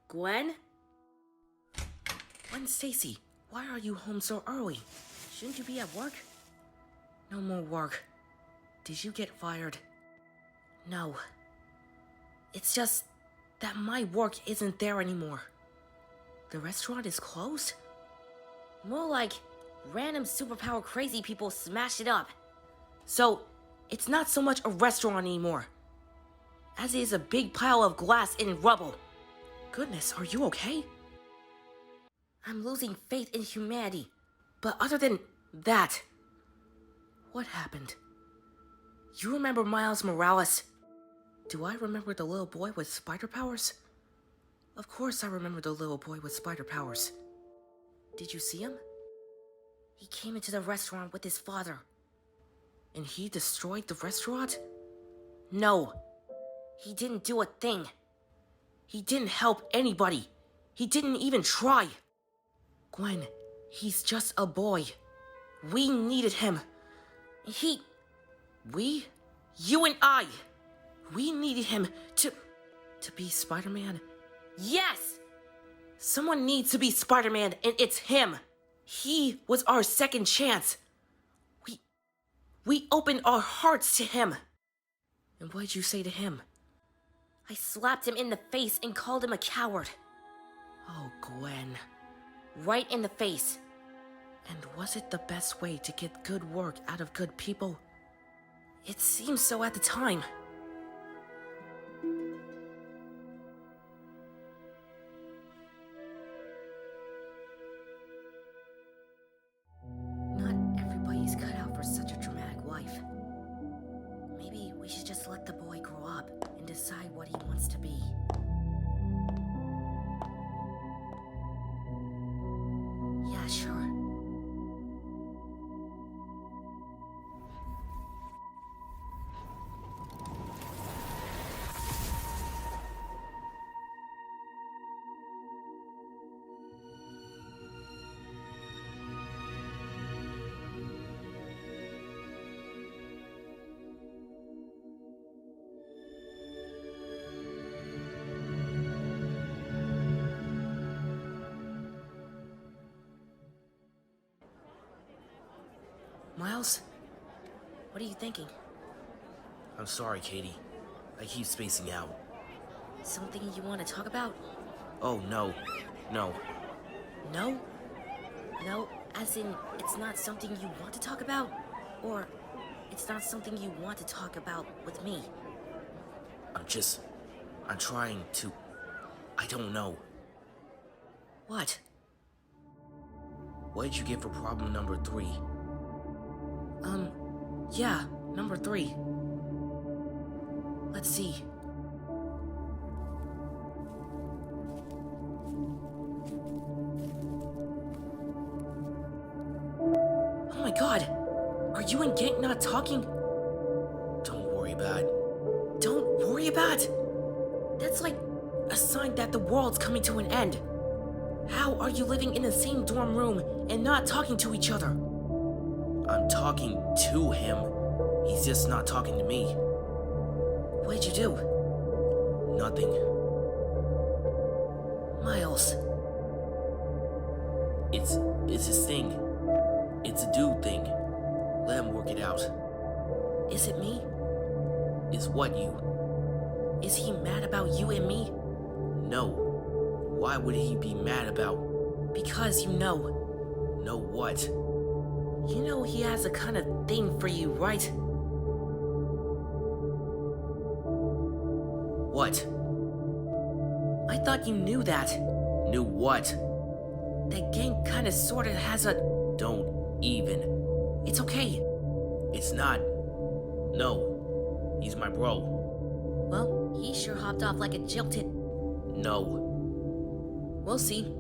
Gwen? Gwen Stacy, why are you home so early? Shouldn't you be at work? No more work. Did you get fired? No. It's just that my work isn't there anymore. The restaurant is closed? More like random superpower crazy people smashed it up. So, it's not so much a restaurant anymore, as it is a big pile of glass and rubble. Goodness, are you okay? I'm losing faith in humanity. But other than that, what happened? You remember Miles Morales? Do I remember the little boy with spider powers? Of course I remember the little boy with spider powers. Did you see him? He came into the restaurant with his father. And he destroyed the restaurant? No. He didn't do a thing. He didn't help anybody. He didn't even try. Gwen, he's just a boy. We needed him. We? You and I. We needed him to be Spider-Man. Yes! Someone needs to be Spider-Man, and it's him. He was our second chance. We opened our hearts to him. And what did you say to him? I slapped him in the face and called him a coward. Oh, Gwen. Right in the face. And was it the best way to get good work out of good people? It seemed so at the time. Not everybody's cut out for such a dramatic life. Maybe we should just let the boy grow up and decide what he wants to be. Yeah, sure. Miles? What are you thinking? I'm sorry, Katie. I keep spacing out. Something you want to talk about? Oh, no. No. No? No, as in, it's not something you want to talk about? Or, it's not something you want to talk about with me? I'm trying to... I don't know. What? What did you get for problem number 3? Yeah, number 3. Let's see. Oh my god! Are you and Gank not talking? Don't worry about it. Don't worry about it? That's like a sign that the world's coming to an end. How are you living in the same dorm room and not talking to each other? I'm talking to him. He's just not talking to me. What did you do? Nothing. Miles. It's his thing. It's a dude thing. Let him work it out. Is it me? Is what you? Is he mad about you and me? No. Why would he be mad about? Because you know. Know what? You know he has a kind of thing for you, right? What? I thought you knew that. Knew what? That Gank kinda sorta has a... Don't even. It's okay. It's not. No. He's my bro. Well, he sure hopped off like a jilted... No. We'll see.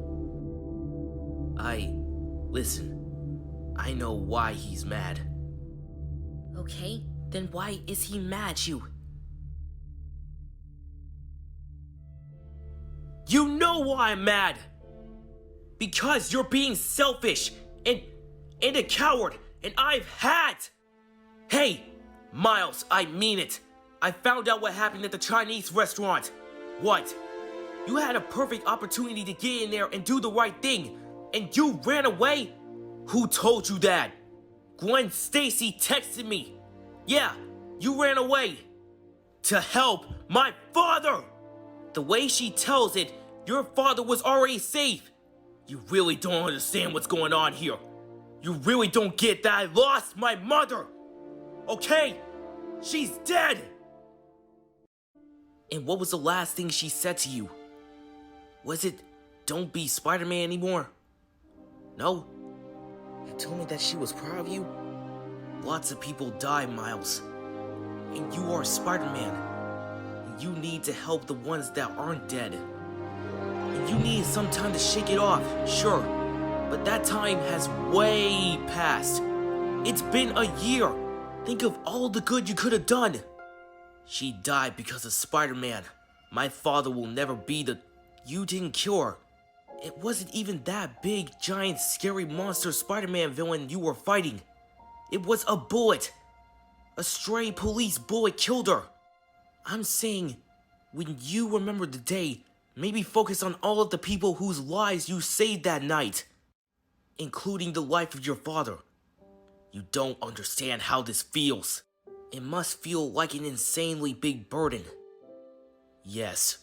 Listen. I know why he's mad. Okay, then why is he mad at you? You know why I'm mad! Because you're being selfish and a coward, and I've had! Hey, Miles, I mean it. I found out what happened at the Chinese restaurant. What? You had a perfect opportunity to get in there and do the right thing, and you ran away? Who told you that? Gwen Stacy texted me. Yeah, you ran away. To help my father! The way she tells it, your father was already safe. You really don't understand what's going on here. You really don't get that I lost my mother. Okay? She's dead! And what was the last thing she said to you? Was it, don't be Spider-Man anymore? No? You told me that she was proud of you? Lots of people die, Miles. And you are Spider-Man. And you need to help the ones that aren't dead. And you needed some time to shake it off, sure. But that time has way passed. It's been a year. Think of all the good you could have done. She died because of Spider-Man. My father will never be the... You didn't cure. It wasn't even that big, giant, scary monster Spider-Man villain you were fighting. It was a bullet. A stray police bullet killed her. I'm saying, when you remember the day, maybe focus on all of the people whose lives you saved that night. Including the life of your father. You don't understand how this feels. It must feel like an insanely big burden. Yes.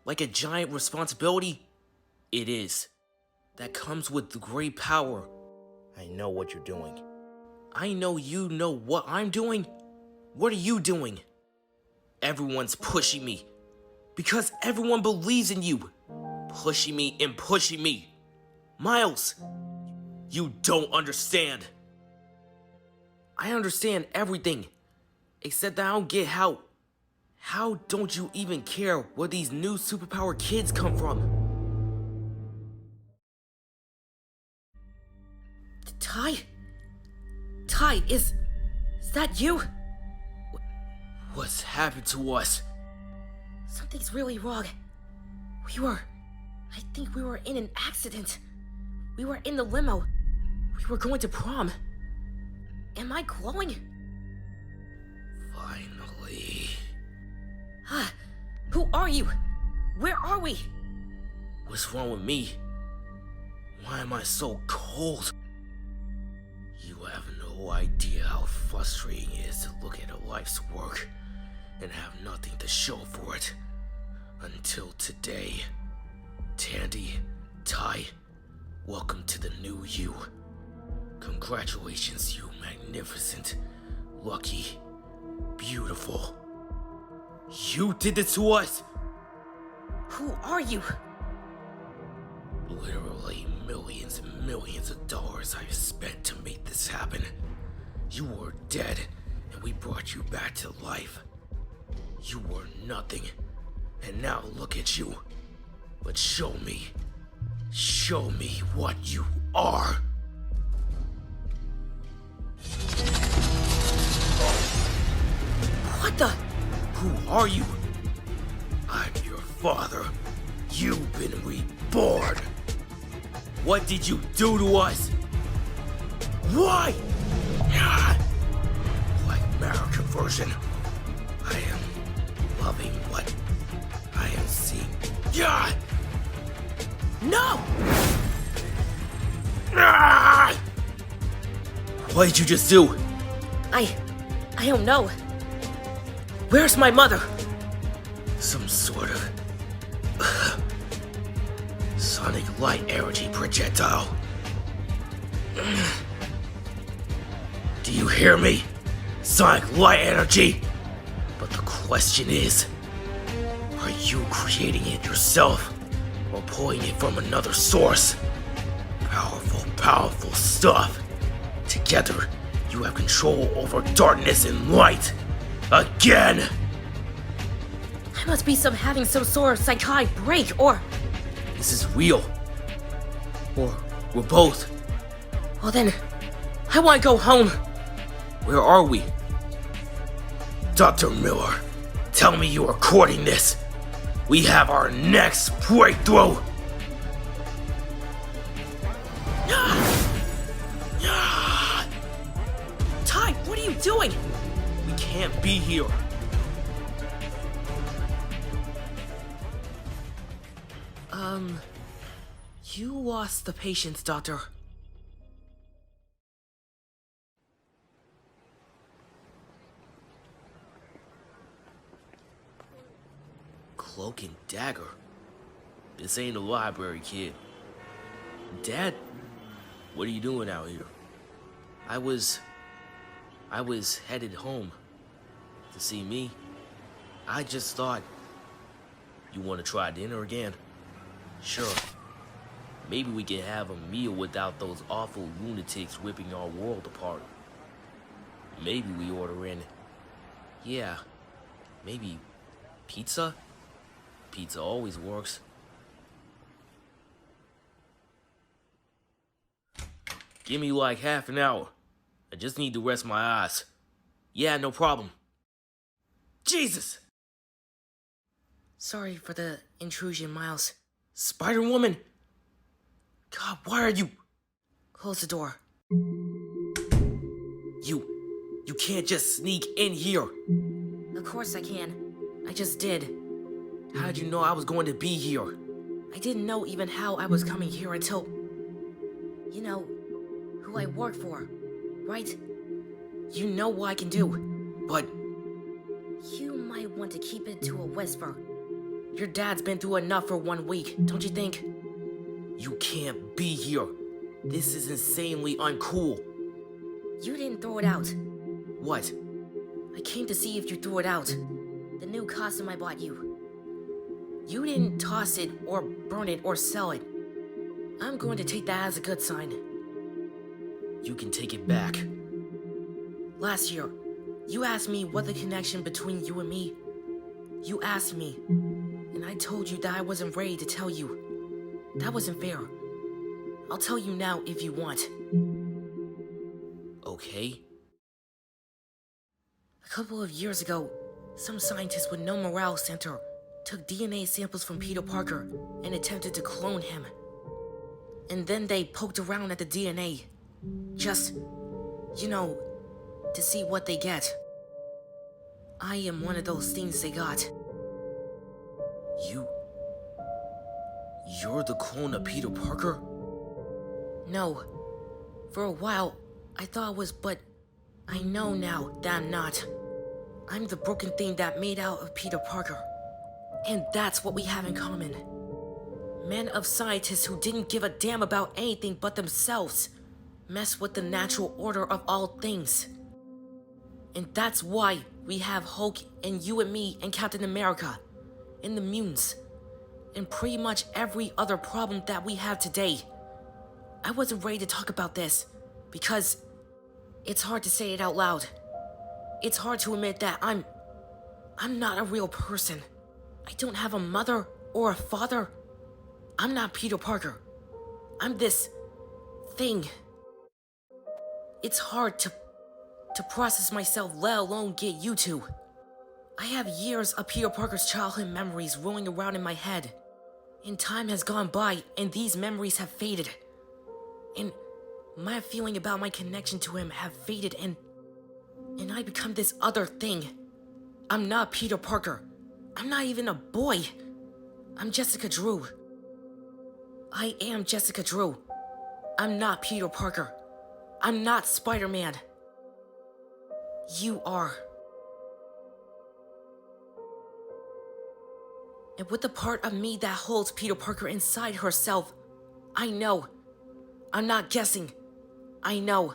Like a giant responsibility? It is. That comes with the great power. I know what you're doing. I know you know what I'm doing. What are you doing? Everyone's pushing me. Because everyone believes in you. Pushing me and pushing me. Miles, you don't understand. I understand everything. Except that I don't get how... How don't you even care where these new superpower kids come from? Ty? Ty, is that you? What's happened to us? Something's really wrong. I think we were in an accident. We were in the limo. We were going to prom. Am I glowing? Finally. Who are you? Where are we? What's wrong with me? Why am I so cold? You have no idea how frustrating it is to look at a life's work and have nothing to show for it. Until today. Tandy, Ty, welcome to the new you. Congratulations, you magnificent, lucky, beautiful. You did this to us! Who are you? Literally millions and millions of dollars I've spent to make this happen. You were dead, and we brought you back to life. You were nothing, and now look at you. But show me what you are. What the? Who are you? I'm your father. You've been reborn. What did you do to us? Why? Like American version. I am loving what I am seeing. No! What did you just do? I don't know. Where's my mother? Some sort of sonic light energy projectile. Do you hear me? Sonic light energy? But the question is, are you creating it yourself or pulling it from another source? Powerful, powerful stuff. Together, you have control over darkness and light. Again! I must be having some sort of psychotic break, or... This is real. Or we're both. Well then, I want to go home. Where are we? Dr. Miller, tell me you are recording this. We have our next breakthrough. Ty, what are you doing? We can't be here. You lost the patients, Doctor. Cloak and dagger. This ain't a library, kid. Dad, what are you doing out here? I was headed home. To see me? I just thought, you want to try dinner again? Sure. Maybe we can have a meal without those awful lunatics ripping our world apart. Maybe we order in, yeah, maybe pizza? Pizza always works. Give me like half an hour. I just need to rest my eyes. Yeah, no problem. Jesus! Sorry for the intrusion, Miles. Spider-Woman! God, why are you... Close the door. You can't just sneak in here. Of course I can. I just did. How'd you know I was going to be here? I didn't know even how I was coming here until... You know, who I work for, right? You know what I can do. But... You might want to keep it to a whisper. Your dad's been through enough for 1 week, don't you think? You can't be here. This is insanely uncool. You didn't throw it out. What? I came to see if you threw it out. The new costume I bought you. You didn't toss it or burn it or sell it. I'm going to take that as a good sign. You can take it back. Last year, you asked me what the connection between you and me. You asked me, and I told you that I wasn't ready to tell you. That wasn't fair. I'll tell you now if you want. Okay. A couple of years ago, some scientists with no morale center took DNA samples from Peter Parker and attempted to clone him. And then they poked around at the DNA. Just, you know, to see what they get. I am one of those things they got. You're the clone of Peter Parker? No. For a while, I thought I was, but I know now that I'm not. I'm the broken thing that made out of Peter Parker. And that's what we have in common. Men of scientists who didn't give a damn about anything but themselves. Mess with the natural order of all things. And that's why we have Hulk and you and me and Captain America. And the mutants. And pretty much every other problem that we have today. I wasn't ready to talk about this. Because it's hard to say it out loud. It's hard to admit that I'm not a real person. I don't have a mother or a father. I'm not Peter Parker. I'm this thing. It's hard to process myself, let alone get you to. I have years of Peter Parker's childhood memories rolling around in my head. And time has gone by, and these memories have faded. And my feeling about my connection to him have faded, and I become this other thing. I'm not Peter Parker. I'm not even a boy. I'm Jessica Drew. I am Jessica Drew. I'm not Peter Parker. I'm not Spider-Man. You are. And with the part of me that holds Peter Parker inside herself, I know. I'm not guessing. I know.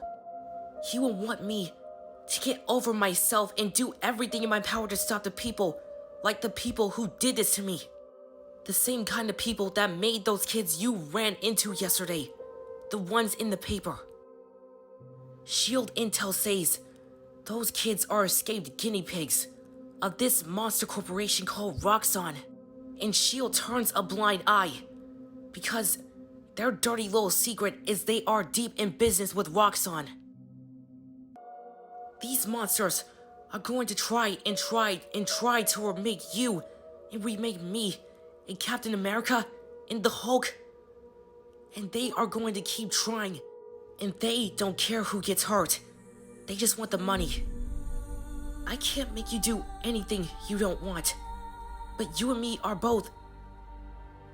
He will want me to get over myself and do everything in my power to stop the people, like the people who did this to me. The same kind of people that made those kids you ran into yesterday. The ones in the paper. SHIELD intel says those kids are escaped guinea pigs of this monster corporation called Roxanne. And SHIELD turns a blind eye because their dirty little secret is they are deep in business with Roxanne. These monsters are going to try to remake you and remake me and Captain America and the Hulk. And they are going to keep trying. And they don't care who gets hurt. They just want the money. I can't make you do anything you don't want. But you and me are both,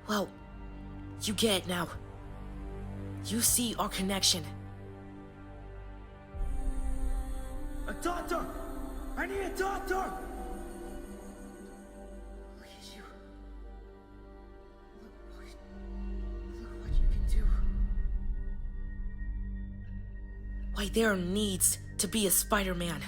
well, You get it now. You see our connection. A doctor! I need a doctor! Look at you. Look what you can do. Why, there needs to be a Spider-Man.